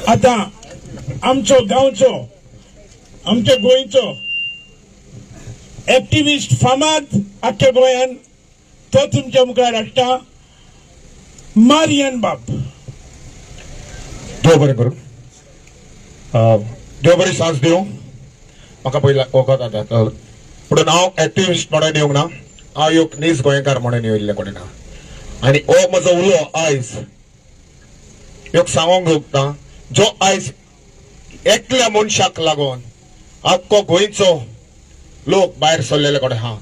आता आमचो गांवचो आमच्या गोंयचो एक्टिविस्ट फामाद आख्ख्या गोंयान तो तुमच्या मुखार हाडटा मारियन बाब. देव बरें करूं. देव बरी सांज दिवं. म्हाका पयला वखद आतां म्हणून हांव एक्टिविस्ट म्हणून येवंक ना. हांव एक नीज गोंयकार म्हणून येयल्ले कोणी ना. आनी हो म्हजो उलो आयज एक सांगोंक सोदता जो आयज एकल्या मनशाक लागून आख्खो गोंयचो लोक भायर सरलेले कडेन आहा.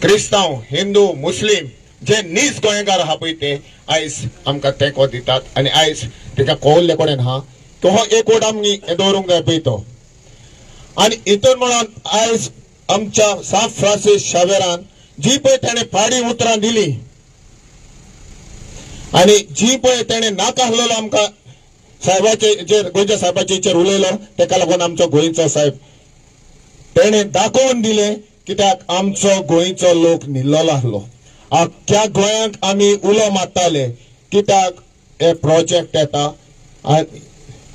क्रिस्तांव, हिंदू, मुस्लीम जे नीज गोंयकार आहा पळय ते आयज आमकां तेंको दितात आनी आयज तेका कळिल्ले कडेन आहा तो हो एक वोट आमी दवरूंक जाय पळय तो. आनी हितून म्हणून आयज आमच्या सांत फ्रांसीस शावेरान जी पळय ताणें पाडी उतरां दिली आनी जी पळय ताणें नाका आसलेलो आमकां साहेबाचे गोंयच्या साहेबाचेर उलयलो तेका लागून आमचो गोंयचो साहेब ताणें दाखोवन दिले कित्याक आमचो गोंयचो लोक न्हिल्लोलो आसलो. आख्ख्या गोंयांक आमी उलो मारताले कित्याक हे प्रोजेक्ट येता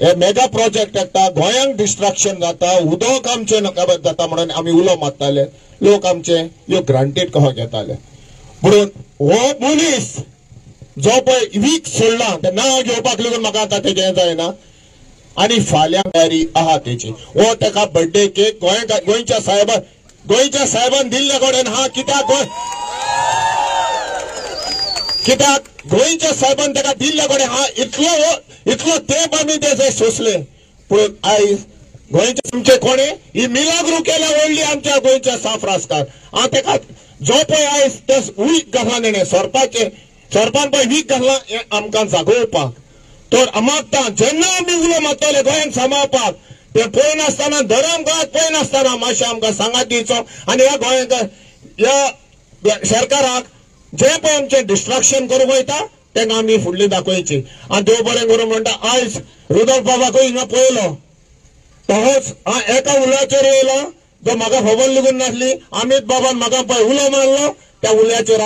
हे मेगा प्रोजेक्ट येता गोंयांक डिस्ट्रॅक्शन जाता उदक आमचें नकाबत जाता म्हणून आमी उलो मारताले. लोक आमचे ह्यो ग्रांटेड कहो घेताले. म्हणून हो मनीस जो पळय वीक सोडला ते नांव घेवपाक लागून म्हाका आतां तेजें जायना आनी फाल्यां तयारी आहा तेची. हो तेका बर्थडे केक गोंयच्या साहेबान दिल्ले कडेन हा कित्याक गोंयच्या साहेबान तेका दिल्ले कडेन हा इतलो तेंप आमी ते सोंसले. पूण आयज गोंयचे तुमचे कोणे ही मिलाग्रू केल्या व्हडली आमच्या गोंयच्या साफ्रासकार. हांव तेका जो पळय आयज ते वीक घातला तेणें सरपान पळय वीक घातला हें आमकां जागोवपाक. तर मागता जेन्ना आमी उलो मारतले गोंयांक सांबाळपाक ते पळयनासतना धरम गोंयांत पळयनासतना मातशें आमकां सांगात दिवचो आनी ह्या गोंयांक ह्या सरकाराक जे पळय आमचें डिस्ट्रॅक्शन करूंक वयता तेंका आमी फुडली दाखोवची. आनी देव बरें करूं म्हणटा आयज रुदोल्फ बाबाकूय हिंगा पळयलो तोच एका उल्याचेर येयलो जो म्हाका खबर लेगून नासली. अमित बाबान म्हाका पळय उलो मारलो त्या उल्याचेर